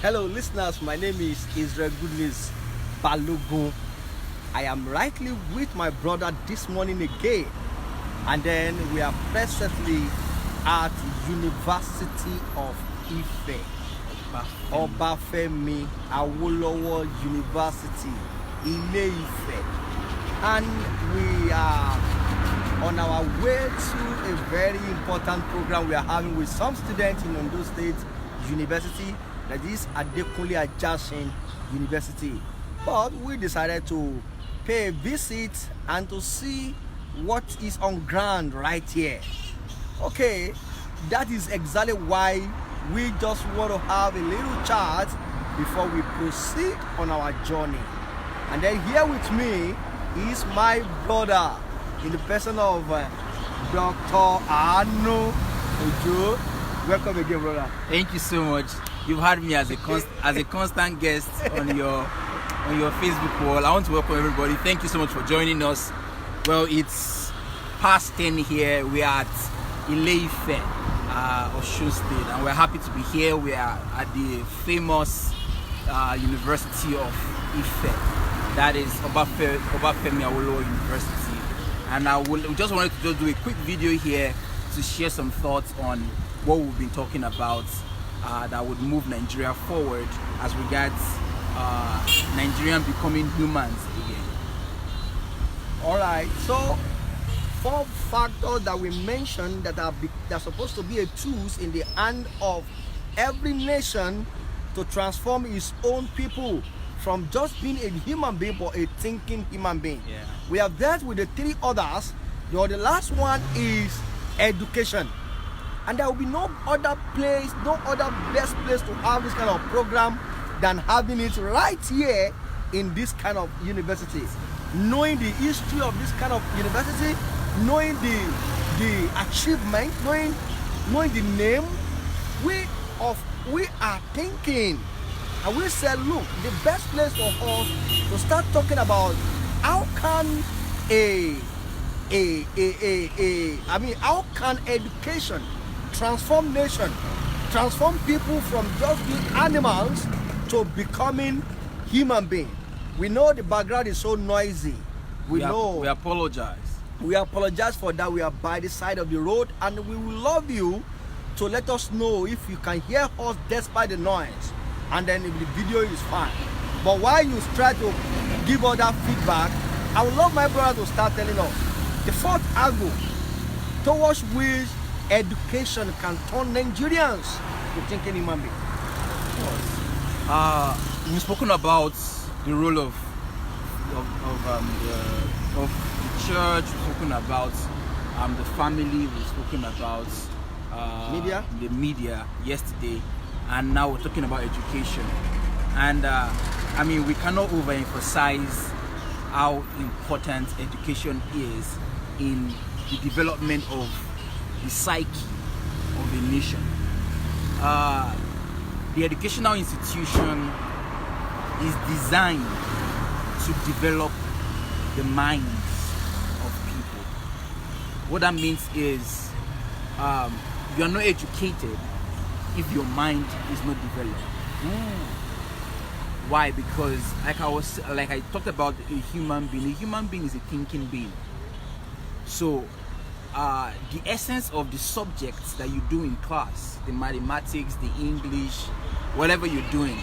Hello listeners, my name is Israel Goodness Balogun. I am rightly with my brother this morning again, and then we are presently at University of Ife, Obafemi Awolowo University, Ile-Ife, and we are on our way to a very important program we are having with some students in Ondo State University, that is Adekunle Ajasin University. But we decided to pay a visit and to see what is on ground right here. Okay, that is exactly why we just want to have a little chat before we proceed on our journey. And then here with me is my brother in the person of Dr. Anu Ojo. Welcome again, brother. Thank you so much. You've had me as a constant guest on your Facebook wall. I want to welcome everybody. Thank you so much for joining us. Well, it's past 10 here. We are at Ile-Ife, Osun State, and we're happy to be here. We are at the famous University of Ife. That is Obafemi Awolowo University. And we just wanted to do a quick video here to share some thoughts on what we've been talking about that would move Nigeria forward as regards Nigerian becoming humans again. Alright, so 4 factors that we mentioned that are supposed to be a tools in the hand of every nation to transform its own people from just being a human being but a thinking human being. Yeah. We have dealt with the 3 others. The last one is education. And there will be no other place, no other best place to have this kind of program than having it right here in this kind of university. Knowing the history of this kind of university, knowing the achievement, knowing the name, we are thinking, and we said, look, the best place for us to start talking about how can how can education transform nation, transform people from just being animals to becoming human beings. We know the background is so noisy. We apologize. We apologize for that. We are by the side of the road, and we will love you to let us know if you can hear us despite the noise, and then if the video is fine. But while you try to give all that feedback, I would love my brother to start telling us the 4th angle towards which education can turn Nigerians to thinking human beings. We've spoken about the role of the church. We've spoken about the family. We've spoken about the media yesterday, and now we're talking about education. And we cannot overemphasize how important education is in the development of the psyche of a nation. The educational institution is designed to develop the minds of people. What that means is you are not educated if your mind is not developed. Why? Because like I talked about a human being is a thinking being. So the essence of the subjects that you do in class, the mathematics, the English, whatever you're doing,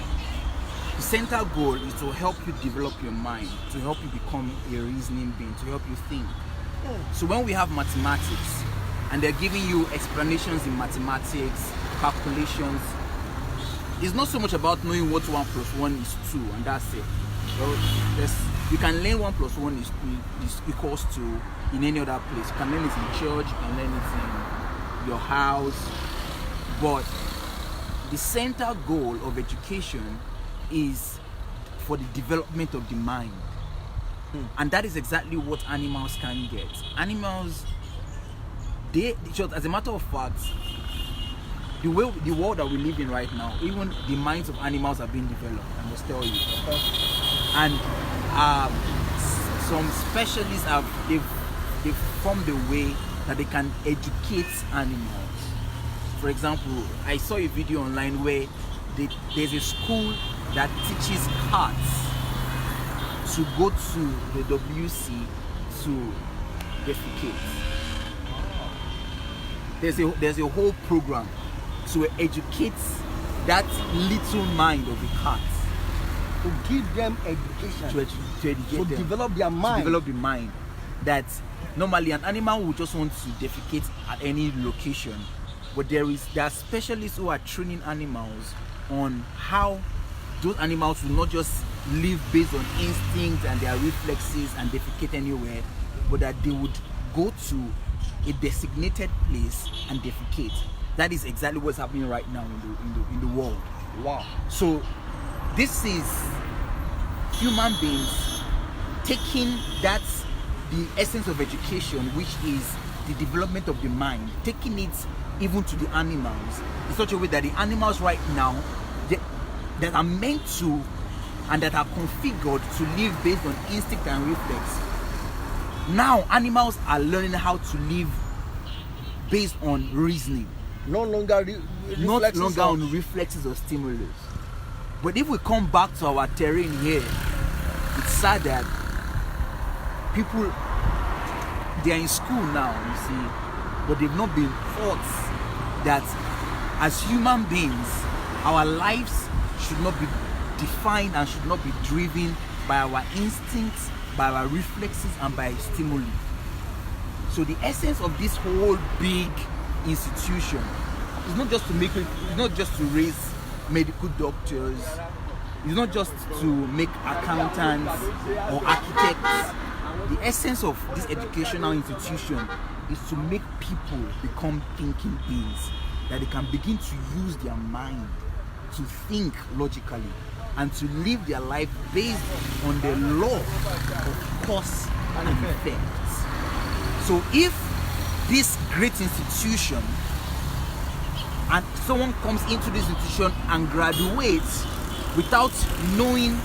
the central goal is to help you develop your mind, to help you become a reasoning being, to help you think. So when we have mathematics and they're giving you explanations in mathematics, calculations, it's not so much about knowing what 1 + 1 is 2 and that's it. So you can learn 1 + 1 is equals to in any other place. You can learn it in church, you can learn it in your house. But the central goal of education is for the development of the mind. And that is exactly what animals can get. Animals, as a matter of fact, the world that we live in right now, even the minds of animals are being developed, I must tell you. And some specialists they've formed a way that they can educate animals. For example, I saw a video online where there's a school that teaches cats to go to the WC to defecate. There's a whole program to educate that little mind of the cat, to give them education, to educate them, develop their mind. To develop the mind that normally an animal will just want to defecate at any location, but there are specialists who are training animals on how those animals will not just live based on instinct and their reflexes and defecate anywhere, but that they would go to a designated place and defecate. That is exactly what's happening right now in the world. Wow. So this is human beings taking the essence of education, which is the development of the mind, taking it even to the animals in such a way that the animals right now that are meant to and that are configured to live based on instinct and reflex. Now animals are learning how to live based on reasoning, no longer on reflexes or stimulus. But if we come back to our terrain here, it's sad that people, they are in school now, you see, but they've not been taught that as human beings, our lives should not be defined and should not be driven by our instincts, by our reflexes, and by stimuli. So the essence of this whole big institution is not just to raise medical doctors, it's not just to make accountants or architects. The essence of this educational institution is to make people become thinking beings, that they can begin to use their mind to think logically and to live their life based on the law of cause and effect. So if this great institution, and someone comes into this institution and graduates without knowing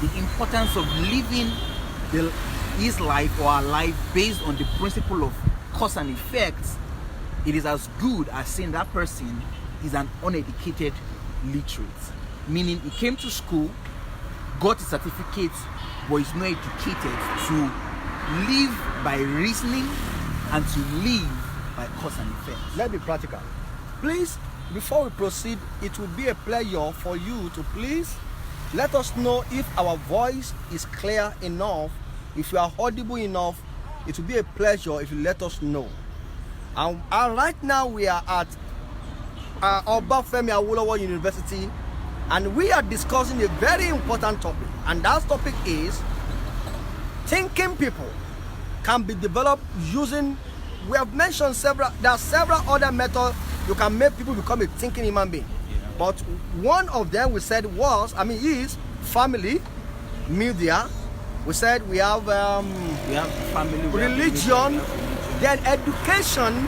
the importance of living his life or our life based on the principle of cause and effect, it is as good as saying that person is an uneducated literate. Meaning he came to school, got a certificate, but is not educated to live by reasoning and to live by cause and effect. Let's be practical. Please, before we proceed, it will be a pleasure for you to please let us know if our voice is clear enough, if you are audible enough. It will be a pleasure if you let us know. And right now we are at Obafemi Awolowo University, and we are discussing a very important topic, and that topic is thinking people can be developed using, we have mentioned there are several other methods you can make people become a thinking human being. But one of them we said is family, media. We said we have family, religion, then education,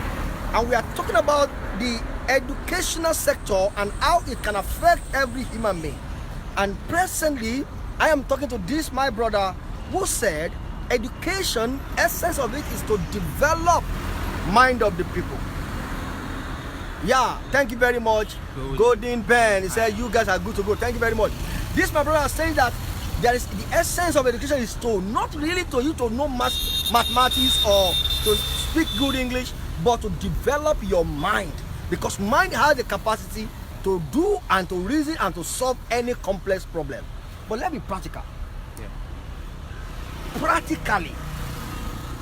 and we are talking about the educational sector and how it can affect every human being. And presently, I am talking to this my brother who said education, essence of it is to develop mind of the people. Yeah, thank you very much. Golden Ben, he said you guys are good to go. Thank you very much. This my brother is saying that there is the essence of education is to not really to you to know mathematics or to speak good English, but to develop your mind, because mind has the capacity to do and to reason and to solve any complex problem. But let's be practical. Yeah. Practically,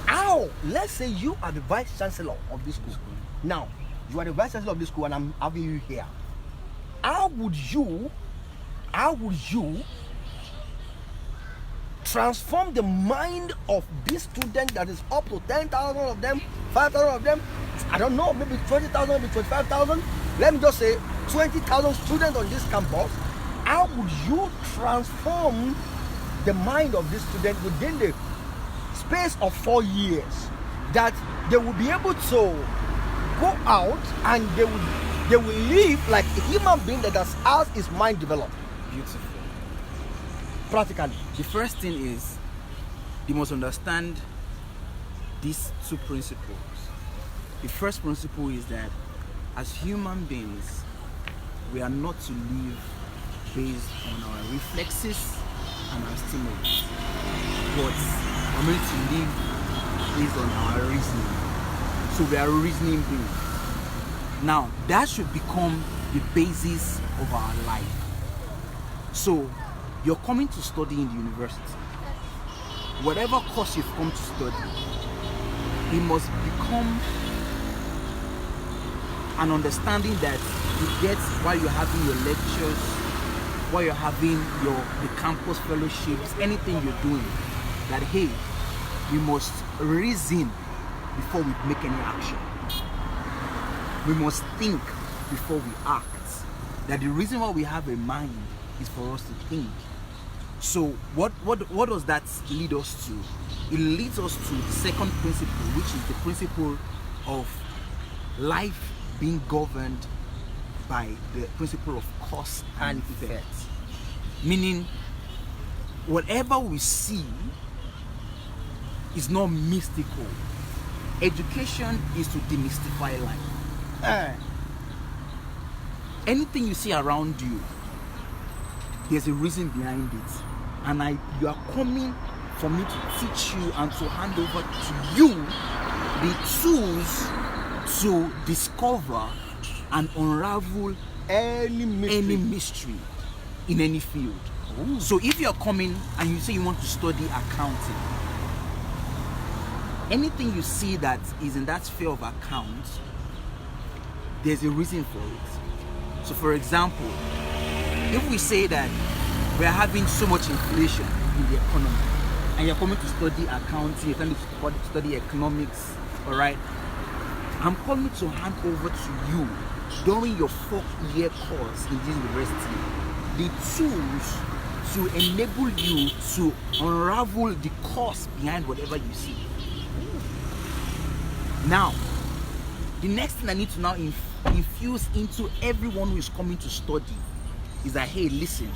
how? Let's say you are the vice chancellor of this school. Now, you are the vice chancellor of this school, and I'm having you here. How would you transform the mind of this student that is up to 10,000 of them, 5,000 of them, I don't know, maybe 20,000, maybe 25,000, let me just say 20,000 students on this campus? How would you transform the mind of this student within the space of 4 years, that they will be able to go out and they will live like a human being that has his mind developed? Beautiful. Practically, the first thing is you must understand these two principles. The first principle is that as human beings, we are not to live based on our reflexes and our stimulus, but we're meant to live based on our reasoning. So we are reasoning beings. Now that should become the basis of our life. So you're coming to study in the university. Whatever course you've come to study, it must become an understanding that you get while you're having your lectures, while you're having the campus fellowships, anything you're doing, that hey, we must reason before we make any action. We must think before we act. That the reason why we have a mind is for us to think. So what does that lead us to? It leads us to the second principle, which is the principle of life being governed by the principle of cause and effect. Meaning, whatever we see is not mystical. Education is to demystify life. Anything you see around you, there's a reason behind it. And you are coming for me to teach you and to hand over to you the tools to discover and unravel any mystery in any field. Ooh. So if you're coming and you say you want to study accounting, anything you see that is in that sphere of accounts, there's a reason for it. So for example, if we say that we're having so much inflation in the economy, and you're coming to study accounting, you're coming to study economics, all right? I'm coming to hand over to you during your 4th-year course in this university the tools to enable you to unravel the cause behind whatever you see. Now, the next thing I need to now infuse into everyone who is coming to study is that, hey, listen,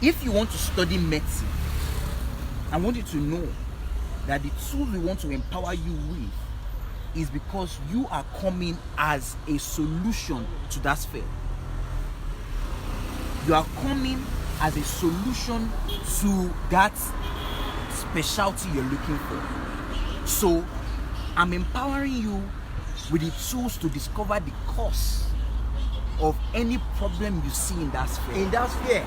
if you want to study medicine, I want you to know that the tools we want to empower you with is because you are coming as a solution to that sphere. You are coming as a solution to that specialty you're looking for. So I'm empowering you with the tools to discover the cause of any problem you see in that sphere.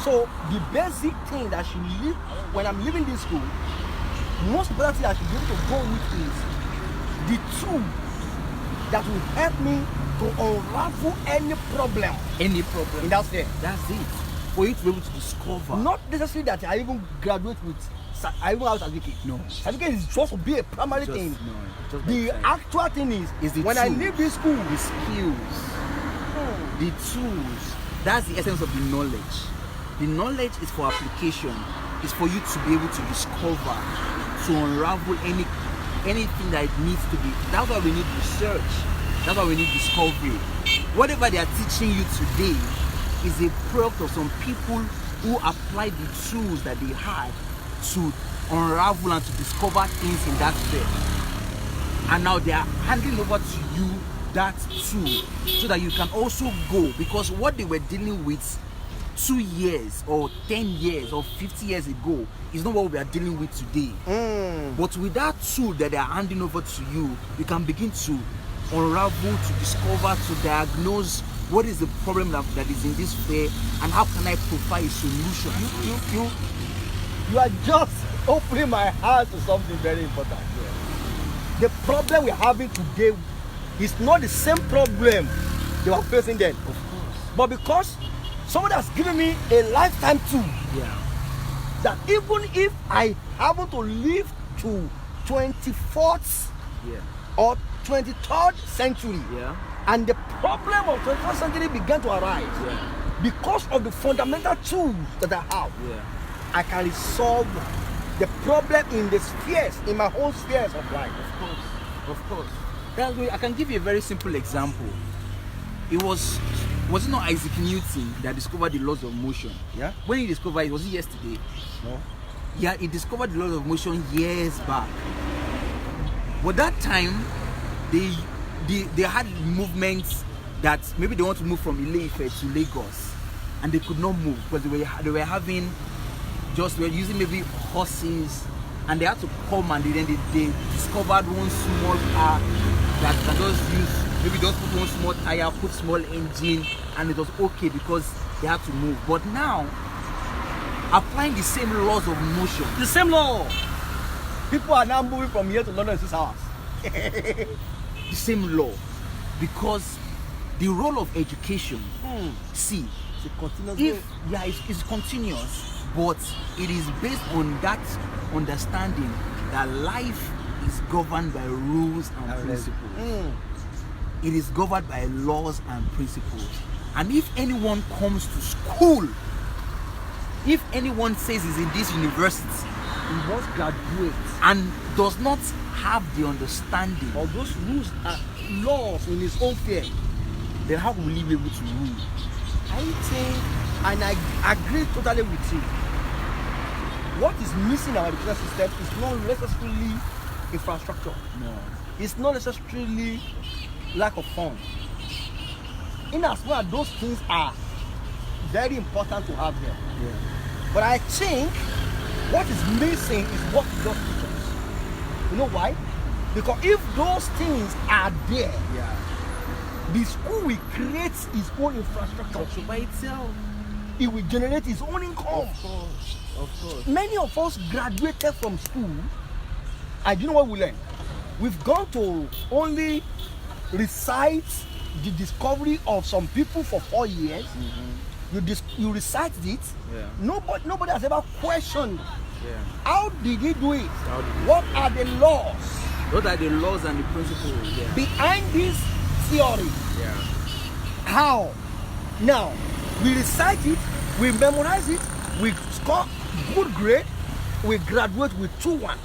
So the basic thing that should live when I'm leaving this school, most important thing I should be able to go with is the tool that will help me to unravel any problem in that sphere. That's it. For you to be able to discover. Not necessarily that I even graduate with, I even have a certificate. No. Certificate is just to be a primary thing. No, the actual thing is the when tools. I leave this school, the skills, the tools, that's the essence of the knowledge. The knowledge is for application. It's for you to be able to discover, to unravel anything that it needs to be. That's why we need research. That's why we need discovery. Whatever they are teaching you today is a product of some people who applied the tools that they had to unravel and to discover things in that sphere. And now they are handing over to you that tool so that you can also go, because what they were dealing with 2 years or 10 years or 50 years ago is not what we are dealing with today. But with that tool that they are handing over to you, you can begin to unravel, to discover, to diagnose what is the problem that is in this sphere and how can I provide a solution. You are just opening my heart to something very important. The problem we're having today is not the same problem they were facing then. Of course. But because somebody has given me a lifetime tool, that even if I happen to live to 24th or 23rd century, and the problem of 21st century began to arise, because of the fundamental tools that I have, I can resolve the problem in the spheres, in my whole spheres of life. Of course. That's why I can give you a very simple example. Was it not Isaac Newton that discovered the laws of motion? Yeah. When he discovered it, was it yesterday? No. Yeah, he discovered the laws of motion years back. But that time, they had movements that maybe they want to move from Ile-Ife to Lagos, and they could not move because they were having just were using maybe horses, and they had to come, and then they discovered one small car that can just use maybe just put one small tire, put small engine, and it was okay because they had to move. But now, applying the same laws of motion, The same law. People are now moving from here to London in 6 hours. the same law, because the role of education, see, It's a continuous if it's continuous, but it is based on that understanding that life is governed by rules and principles. It is governed by laws and principles. And if anyone comes to school, if anyone says he's in this university He must graduate. and does not have the understanding, All those rules are laws in his own fear. then how will he be able to rule? I think, and I agree totally with you. What is missing in our education system is not necessarily infrastructure. No. It's not necessarily lack of funds. In as well, those things are very important to have there. Yeah. But I think what is missing is what we just teach us. You know why? Because if those things are there, Yeah. the school will create its own infrastructure. So by itself. It will generate its own income. Of course. Many of us graduated from school, and you know what we learned? We've gone to only recite the discovery of some people for 4 years. You recite it. Yeah. Nobody has ever questioned Yeah. how did he do it? How did he- What are the laws Those are the laws and the principles. Yeah. behind this theory? Yeah. How? Now, we recite it, we memorize it, we score good grade, we graduate with 2-1.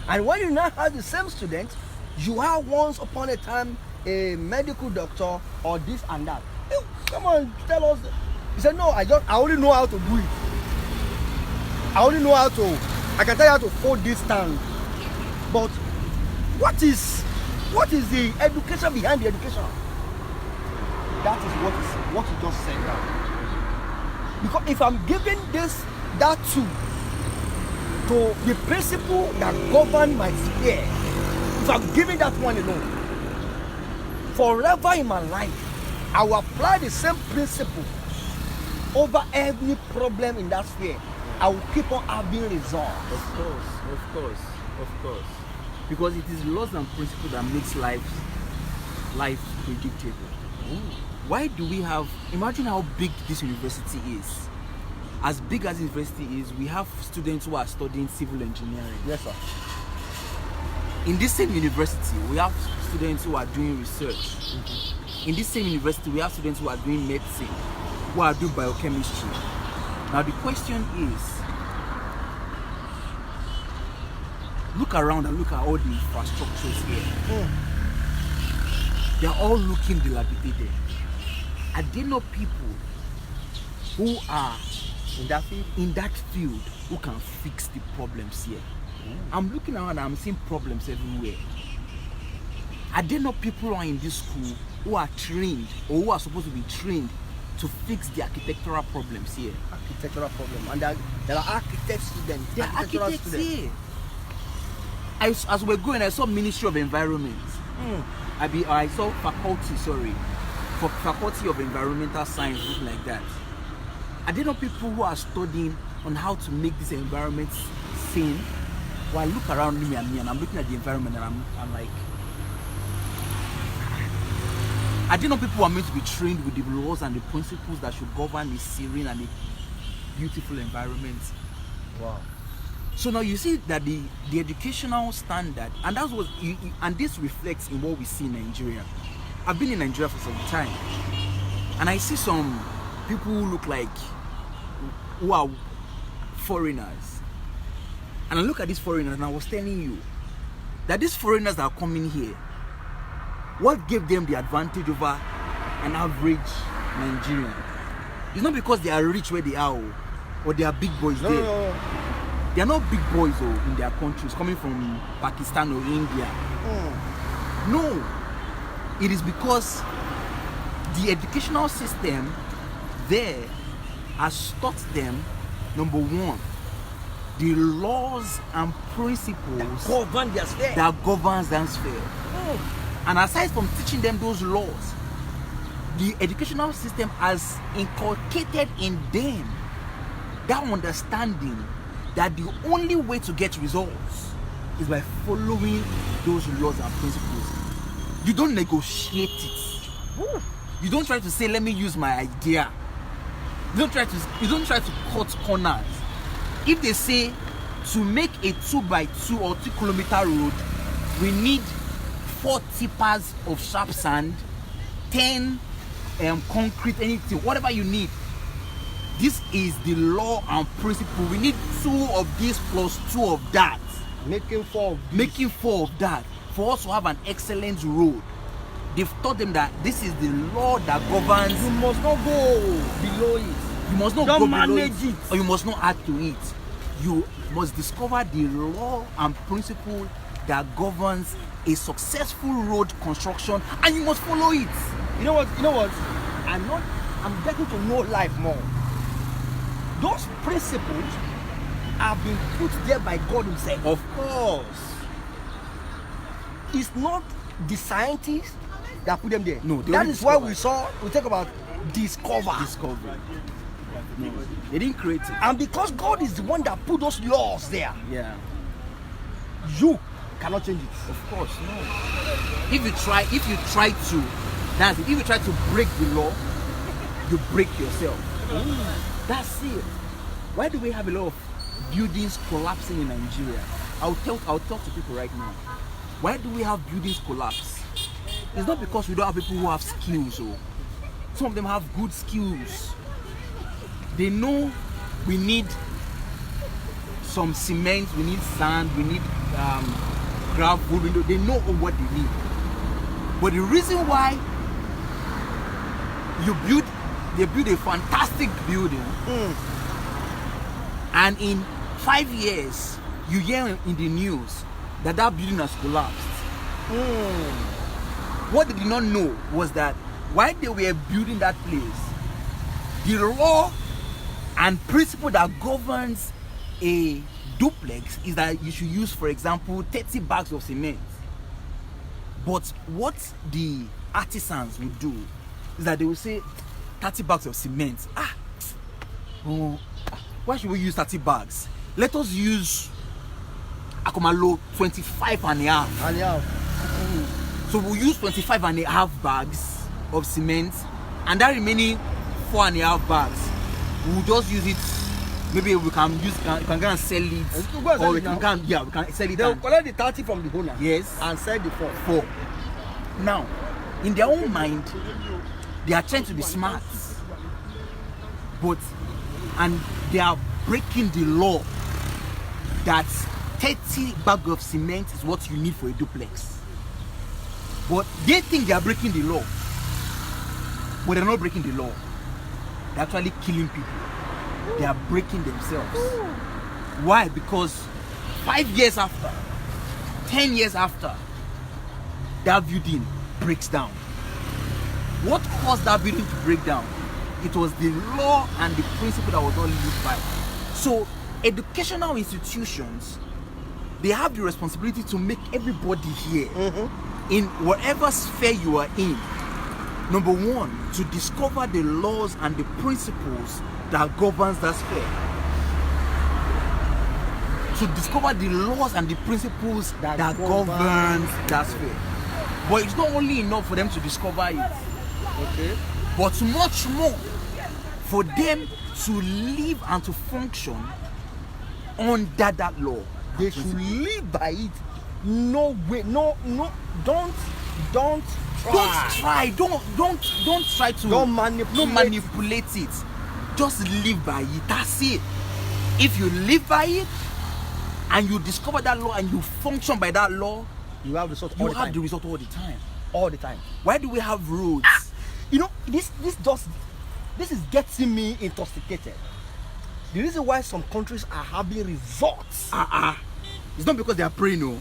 And when you now have the same student, you are once upon a time a medical doctor or this and that. You come on, tell us. He said, no, I only know how to do it. I can tell you how to fold this stand. But what is the education behind the education? That is what you just said now. Because if I'm giving that tool to the principle that govern my sphere, if I'm giving that one alone, forever in my life, I will apply the same principle over every problem in that sphere. I will keep on having results. Of course. Because it is laws and principles that makes life predictable. Why do we have, imagine how big this university is. As big as the university is, we have students who are studying civil engineering. Yes, sir. In this same university, we have students who are doing research. In this same university, we have students who are doing medicine, who are doing biochemistry. Now the question is, look around and look at all the infrastructures here. They're all looking dilapidated. Are there not people who are in that field who can fix the problems here? I'm looking around and I'm seeing problems everywhere. Are there not people who are in this school who are trained or who are supposed to be trained to fix the architectural problems here? Architectural problem. And there are architect students. There are architects here. As we're going, I saw Ministry of Environment. I saw Faculty of Environmental Science, something like that. Are there not people who are studying on how to make this environment sane? Well, I look around me and I'm looking at the environment and I'm like, I didn't know people who are meant to be trained with the laws and the principles that should govern a serene and a beautiful environment. Wow. So now you see that the educational standard, and that's what and this reflects in what we see in Nigeria. I've been in Nigeria for some time, and I see some people who look like who are foreigners. And I look at these foreigners and I was telling you that these foreigners that are coming here, what gave them the advantage over an average Nigerian? It's not because they are rich where they are or they are big boys there. No. They are not big boys in their countries coming from Pakistan or India. No. It is because the educational system there has taught them, number one, the laws and principles Govern their sphere. that governs that sphere. And aside from teaching them those laws, the educational system has inculcated in them that understanding that the only way to get results is by following those laws and principles. You don't negotiate it. You don't try to say, let me use my idea. You don't try to cut corners. If they say to make a 2x2 or 2-kilometer road, we need 4 tippers of sharp sand, 10 concrete, anything, whatever you need. This is the law and principle. We need 2 of this plus 2 of that. Making 4 of this. Making 4 of that for us to have an excellent road. They've taught them that this is the law that governs. You must not go below it. You must not Don't go below manage it. or you must not add to it. You must discover the law and principle that governs a successful road construction, and you must follow it. You know what? I'm getting to know life more. Those principles have been put there by God himself. Of course. It's not the scientists that put them there. No, they that only is why discovered. we talk about discovery. No, they didn't create it. And because God is the one that put those laws there, Yeah. you cannot change it. Of course, no. If you try to, that's it. If you try to break the law, you break yourself. That's it. Why do we have a lot of buildings collapsing in Nigeria? I'll talk to people right now. Why do we have buildings collapse? It's not because we don't have people who have skills. Oh. Some of them have good skills. They know we need some cement, we need sand, we need gravel. They know what they need. But the reason why they build a fantastic building, and in 5 years you hear in the news that building has collapsed. What they did not know was that while they were building that place, the law and principle that governs a duplex is that you should use, for example, 30 bags of cement. But what the artisans would do is that they will say 30 bags of cement. Why should we use 30 bags? Let us use Akomalo 25 and a half. So we'll use 25 and a half bags of cement, and that remaining 4 and a half bags, we'll just use it. Maybe we can go and sell it, or we can sell it. They'll collect the 30 from the owner. Yes. And sell the 4. Now, in their own mind, they are trying to be smart, and they are breaking the law that 30 bags of cement is what you need for a duplex. But they think they are breaking the law, but they're not breaking the law. They're actually killing people. They are breaking themselves. Why? Because 5 years after, 10 years after, that building breaks down. What caused that building to break down? It was the law and the principle that was not lived by. So educational institutions, they have the responsibility to make everybody here, in whatever sphere you are in, number one, to discover the laws and the principles that governs that sphere. To discover the laws and the principles that governs that sphere. But it's not only enough for them to discover it, but much more for them to live and to function under that law. They should live by it. No way, no, don't try. Don't try to manipulate it. Just live by it. That's it. If you live by it and you discover that law and you function by that law, you have the result all the time. All the time. Why do we have roads? You know, this is getting me intoxicated. The reason why some countries are having results. It's not because they are praying, no.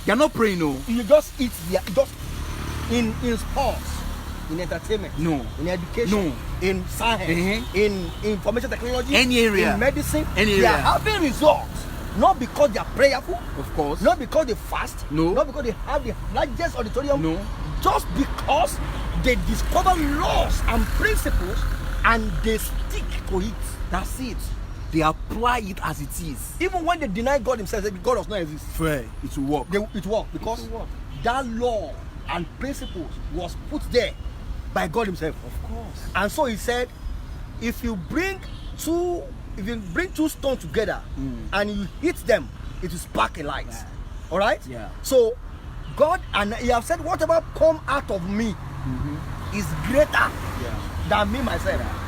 They are not praying, no. You just eat in sports, in entertainment, No. in education, No. in science, in information technology, Any area. in medicine, Any they are area. having results. Not because they are prayerful, Of course. not because they fast, No. not because they have the largest auditorium, No. just because they discover laws and principles and they stick to it. That's it. They apply it as it is. Even when they deny God himself, say God does not exist. Fair. It will work. It worked because It will work. that law and principles was put there by God himself. Of course. And so he said, if you bring two stones together and you hit them, it will spark a light. Yeah. All right? Yeah. So God, and he have said, whatever come out of me is greater Yeah. than me myself. Yeah.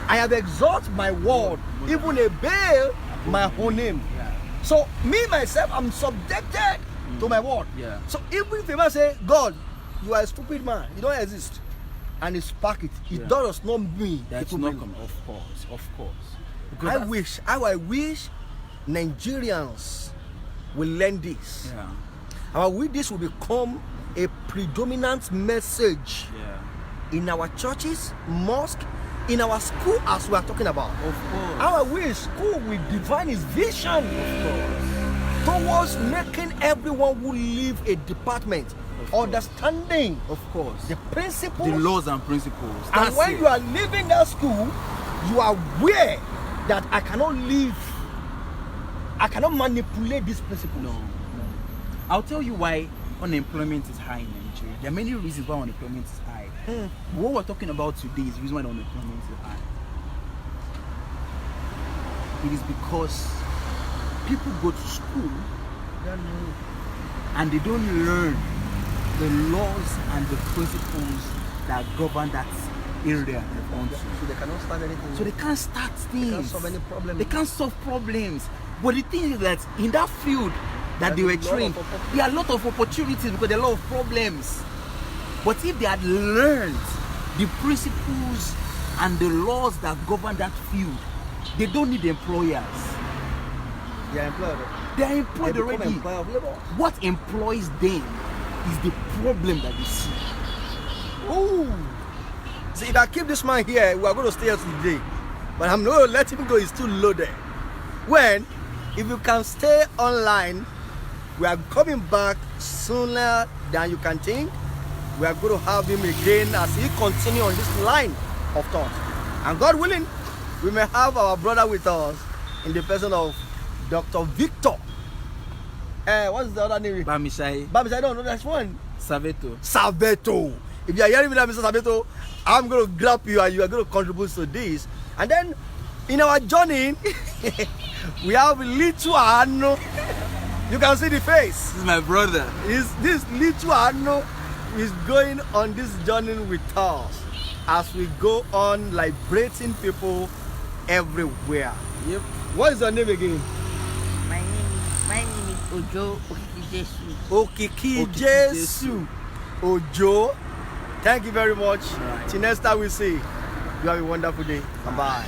I have exalted my word, even above my own name. Yeah. So me myself, I'm subjected to my word. Yeah. So even if a man say, God, you are a stupid man, you don't exist, and he spark it, it Yeah. does not mean That's it will not be- come. Of course. Of course. I wish Nigerians will learn this. Yeah. I wish this will become a predominant message Yeah. in our churches, mosque, in our school, as we are talking about. Of course. I wish school will define its vision towards making everyone who leave a department understanding Of course. the principles. The laws and principles. And That's when it. you are leaving that school, you are aware that I cannot manipulate this principle. No. I'll tell you why unemployment is high in Nigeria. There are many reasons why unemployment is high. What we're talking about today is the reason why the unemployment is high. It is because people go to school and they don't learn the laws and the principles that govern that area they're on to. So they cannot start anything. So they can't start things. can't solve any problem. They can't solve problems. But the thing is that in that field that they There's were a lot trained, of opportunities. there are a lot of opportunities because there are a lot of problems. But if they had learned the principles and the laws that govern that field, they don't need employers. They are employed. They are employed They become already. employer of labor. What employs them is the problem that they see. Ooh. See, if I keep this man here, we are going to stay here today. But I'm not going to let him go, he's too loaded. When, if you can stay online, we are coming back sooner than you can think. We are going to have him again as he continues on this line of thought. And God willing, we may have our brother with us in the person of Dr. Victor. What's the other name? Bamishai Bamishai, no, that's one. Saveto. Saveto. If you are hearing me now, Mr. Saveto, I'm going to grab you and you are going to contribute to this. And then in our journey, we have little Ano. You can see the face. This is my brother. This little Ano is going on this journey with us as we go on liberating people everywhere. Yep. What is your name again? My name is Ojo Okikijesu. Okiki Okiki Jesu. Ojo. Thank you very much. Right. Till next time we see. You have a wonderful day. Bye bye.